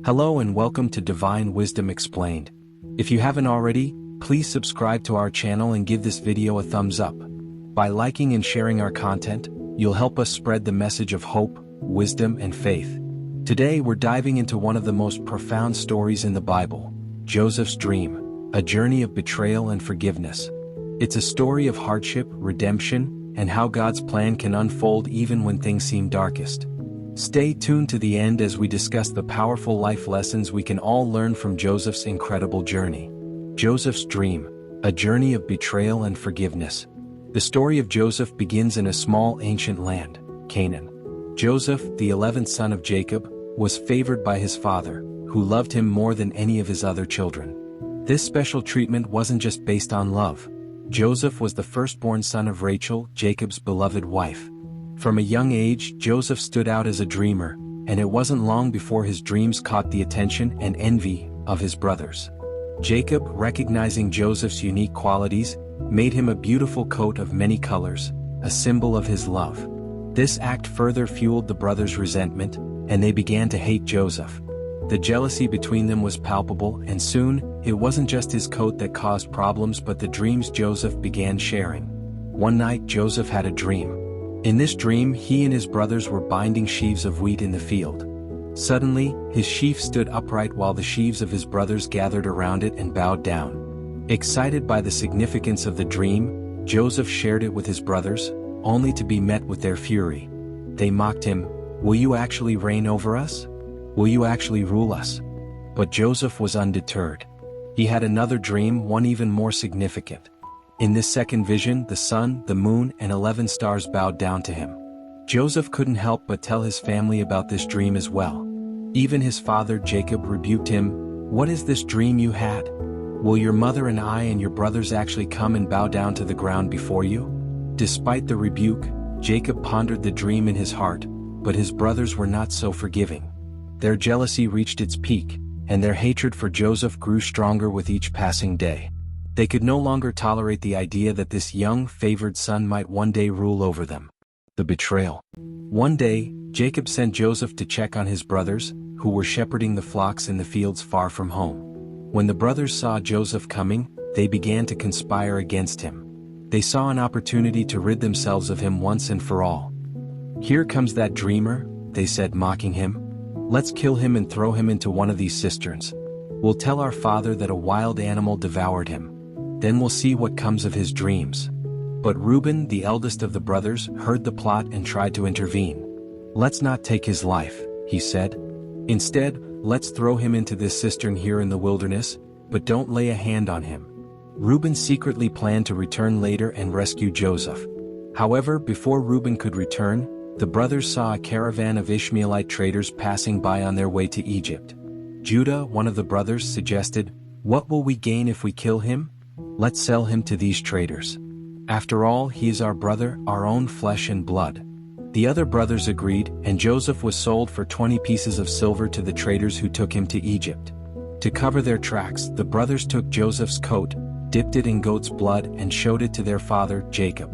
Hello and welcome to Divine Wisdom Explained. If you haven't already, please subscribe to our channel and give this video a thumbs up. By liking and sharing our content, you'll help us spread the message of hope, wisdom, and faith. Today we're diving into one of the most profound stories in the Bible, Joseph's dream, a journey of betrayal and forgiveness. It's a story of hardship, redemption, and how God's plan can unfold even when things seem darkest. Stay tuned to the end as we discuss the powerful life lessons we can all learn from Joseph's incredible journey. Joseph's dream, a journey of betrayal and forgiveness. The story of Joseph begins in a small ancient land, Canaan. Joseph, the 11th son of Jacob, was favored by his father, who loved him more than any of his other children. This special treatment wasn't just based on love. Joseph was the firstborn son of Rachel, Jacob's beloved wife. From a young age, Joseph stood out as a dreamer, and it wasn't long before his dreams caught the attention and envy of his brothers. Jacob, recognizing Joseph's unique qualities, made him a beautiful coat of many colors, a symbol of his love. This act further fueled the brothers' resentment, and they began to hate Joseph. The jealousy between them was palpable, and soon, it wasn't just his coat that caused problems but the dreams Joseph began sharing. One night Joseph had a dream. In this dream, he and his brothers were binding sheaves of wheat in the field. Suddenly, his sheaf stood upright while the sheaves of his brothers gathered around it and bowed down. Excited by the significance of the dream, Joseph shared it with his brothers, only to be met with their fury. They mocked him, "Will you actually reign over us? Will you actually rule us?" But Joseph was undeterred. He had another dream, one even more significant. In this second vision, the sun, the moon, and 11 stars bowed down to him. Joseph couldn't help but tell his family about this dream as well. Even his father Jacob rebuked him, "What is this dream you had? Will your mother and I and your brothers actually come and bow down to the ground before you?" Despite the rebuke, Jacob pondered the dream in his heart, but his brothers were not so forgiving. Their jealousy reached its peak, and their hatred for Joseph grew stronger with each passing day. They could no longer tolerate the idea that this young, favored son might one day rule over them. The betrayal. One day, Jacob sent Joseph to check on his brothers, who were shepherding the flocks in the fields far from home. When the brothers saw Joseph coming, they began to conspire against him. They saw an opportunity to rid themselves of him once and for all. "Here comes that dreamer," they said, mocking him. "Let's kill him and throw him into one of these cisterns. We'll tell our father that a wild animal devoured him. Then we'll see what comes of his dreams." But Reuben, the eldest of the brothers, heard the plot and tried to intervene. "Let's not take his life," he said. "Instead, let's throw him into this cistern here in the wilderness, but don't lay a hand on him." Reuben secretly planned to return later and rescue Joseph. However, before Reuben could return, the brothers saw a caravan of Ishmaelite traders passing by on their way to Egypt. Judah, one of the brothers, suggested, "What will we gain if we kill him? Let's sell him to these traders. After all, he is our brother, our own flesh and blood." The other brothers agreed, and Joseph was sold for 20 pieces of silver to the traders who took him to Egypt. To cover their tracks, the brothers took Joseph's coat, dipped it in goat's blood, and showed it to their father, Jacob.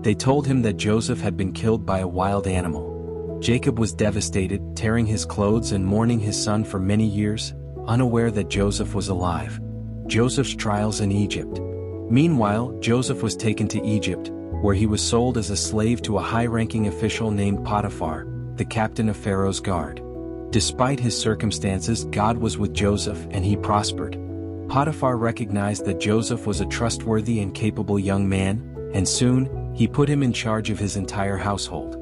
They told him that Joseph had been killed by a wild animal. Jacob was devastated, tearing his clothes and mourning his son for many years, unaware that Joseph was alive. Joseph's trials in Egypt. Meanwhile, Joseph was taken to Egypt, where he was sold as a slave to a high-ranking official named Potiphar, the captain of Pharaoh's guard. Despite his circumstances, God was with Joseph and he prospered. Potiphar recognized that Joseph was a trustworthy and capable young man, and soon, he put him in charge of his entire household.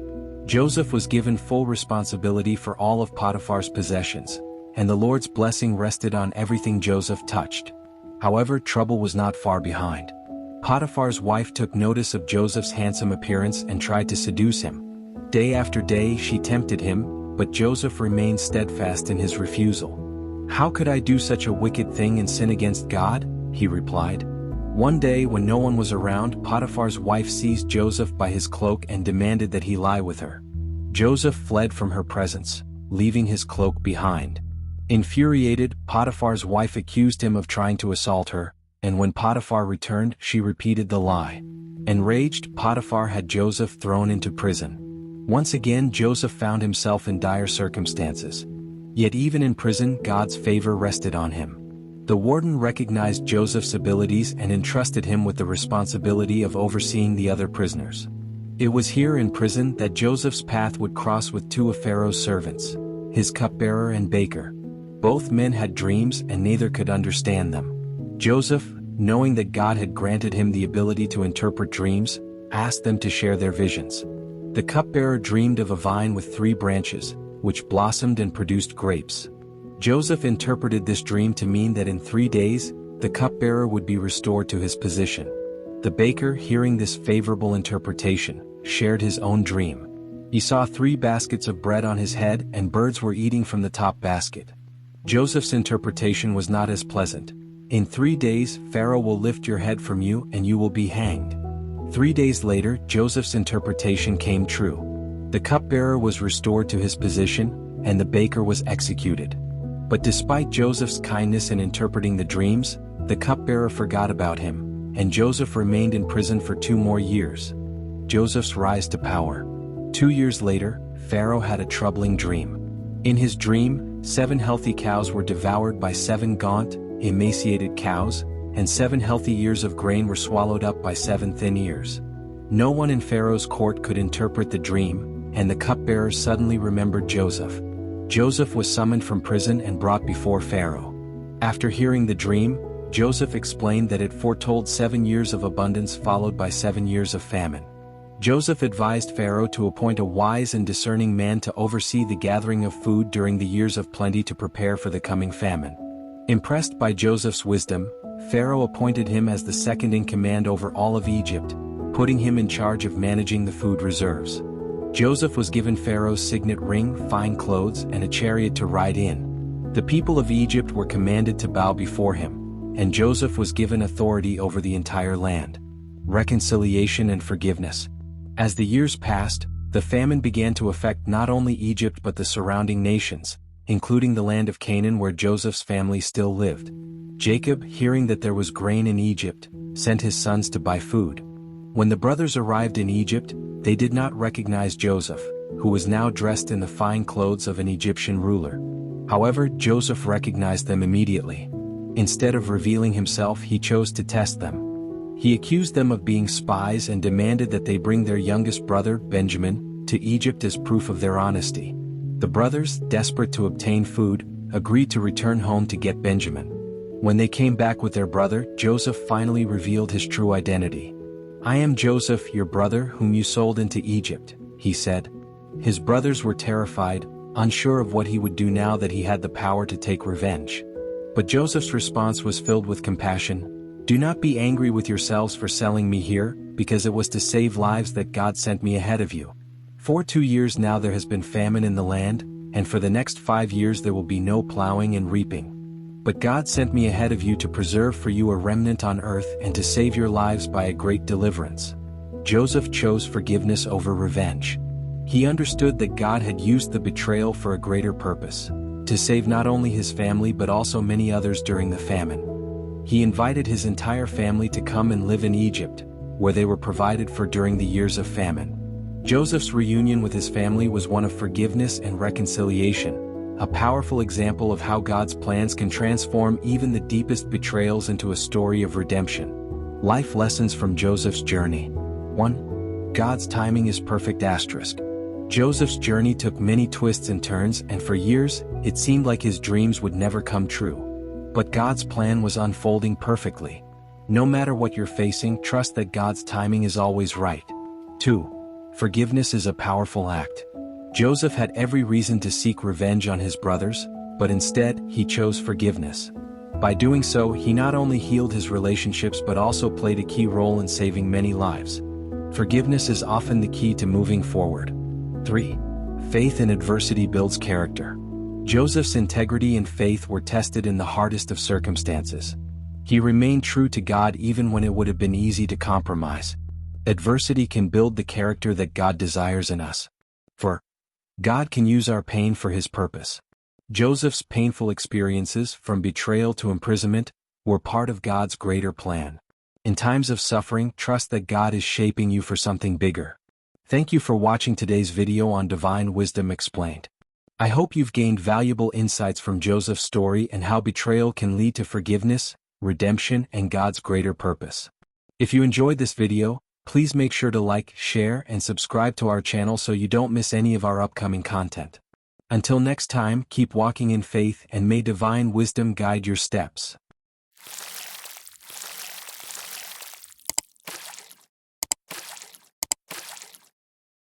Joseph was given full responsibility for all of Potiphar's possessions, and the Lord's blessing rested on everything Joseph touched. However, trouble was not far behind. Potiphar's wife took notice of Joseph's handsome appearance and tried to seduce him. Day after day she tempted him, but Joseph remained steadfast in his refusal. "How could I do such a wicked thing and sin against God?" he replied. One day when no one was around, Potiphar's wife seized Joseph by his cloak and demanded that he lie with her. Joseph fled from her presence, leaving his cloak behind. Infuriated, Potiphar's wife accused him of trying to assault her, and when Potiphar returned, she repeated the lie. Enraged, Potiphar had Joseph thrown into prison. Once again, Joseph found himself in dire circumstances. Yet even in prison, God's favor rested on him. The warden recognized Joseph's abilities and entrusted him with the responsibility of overseeing the other prisoners. It was here in prison that Joseph's path would cross with two of Pharaoh's servants, his cupbearer and baker. Both men had dreams and neither could understand them. Joseph, knowing that God had granted him the ability to interpret dreams, asked them to share their visions. The cupbearer dreamed of a vine with 3 branches, which blossomed and produced grapes. Joseph interpreted this dream to mean that in 3 days, the cupbearer would be restored to his position. The baker, hearing this favorable interpretation, shared his own dream. He saw 3 baskets of bread on his head and birds were eating from the top basket. Joseph's interpretation was not as pleasant. In 3 days, Pharaoh will lift your head from you and you will be hanged. 3 days later, Joseph's interpretation came true. The cupbearer was restored to his position, and the baker was executed. But despite Joseph's kindness in interpreting the dreams, the cupbearer forgot about him, and Joseph remained in prison for 2 more years. Joseph's rise to power. 2 years later, Pharaoh had a troubling dream. In his dream, 7 healthy cows were devoured by 7 gaunt, emaciated cows, and 7 healthy ears of grain were swallowed up by 7 thin ears. No one in Pharaoh's court could interpret the dream, and the cupbearer suddenly remembered Joseph. Joseph was summoned from prison and brought before Pharaoh. After hearing the dream, Joseph explained that it foretold 7 years of abundance followed by 7 years of famine. Joseph advised Pharaoh to appoint a wise and discerning man to oversee the gathering of food during the years of plenty to prepare for the coming famine. Impressed by Joseph's wisdom, Pharaoh appointed him as the second in command over all of Egypt, putting him in charge of managing the food reserves. Joseph was given Pharaoh's signet ring, fine clothes, and a chariot to ride in. The people of Egypt were commanded to bow before him, and Joseph was given authority over the entire land. Reconciliation and forgiveness. As the years passed, the famine began to affect not only Egypt but the surrounding nations, including the land of Canaan where Joseph's family still lived. Jacob, hearing that there was grain in Egypt, sent his sons to buy food. When the brothers arrived in Egypt, they did not recognize Joseph, who was now dressed in the fine clothes of an Egyptian ruler. However, Joseph recognized them immediately. Instead of revealing himself, he chose to test them. He accused them of being spies and demanded that they bring their youngest brother, Benjamin, to Egypt as proof of their honesty. The brothers, desperate to obtain food, agreed to return home to get Benjamin. When they came back with their brother, Joseph finally revealed his true identity. "I am Joseph, your brother, whom you sold into Egypt," he said. His brothers were terrified, unsure of what he would do now that he had the power to take revenge. But Joseph's response was filled with compassion. "Do not be angry with yourselves for selling me here, because it was to save lives that God sent me ahead of you. For 2 years now there has been famine in the land, and for the next 5 years there will be no plowing and reaping. But God sent me ahead of you to preserve for you a remnant on earth and to save your lives by a great deliverance." Joseph chose forgiveness over revenge. He understood that God had used the betrayal for a greater purpose, to save not only his family but also many others during the famine. He invited his entire family to come and live in Egypt, where they were provided for during the years of famine. Joseph's reunion with his family was one of forgiveness and reconciliation, a powerful example of how God's plans can transform even the deepest betrayals into a story of redemption. Life lessons from Joseph's journey. 1. God's timing is perfect. Joseph's journey took many twists and turns, and for years, it seemed like his dreams would never come true. But God's plan was unfolding perfectly. No matter what you're facing, trust that God's timing is always right. 2. Forgiveness is a powerful act. Joseph had every reason to seek revenge on his brothers, but instead, he chose forgiveness. By doing so, he not only healed his relationships but also played a key role in saving many lives. Forgiveness is often the key to moving forward. 3. Faith in adversity builds character. Joseph's integrity and faith were tested in the hardest of circumstances. He remained true to God even when it would have been easy to compromise. Adversity can build the character that God desires in us. 4. God can use our pain for his purpose. Joseph's painful experiences, from betrayal to imprisonment, were part of God's greater plan. In times of suffering, trust that God is shaping you for something bigger. Thank you for watching today's video on Divine Wisdom Explained. I hope you've gained valuable insights from Joseph's story and how betrayal can lead to forgiveness, redemption, and God's greater purpose. If you enjoyed this video, please make sure to like, share, and subscribe to our channel so you don't miss any of our upcoming content. Until next time, keep walking in faith and may divine wisdom guide your steps.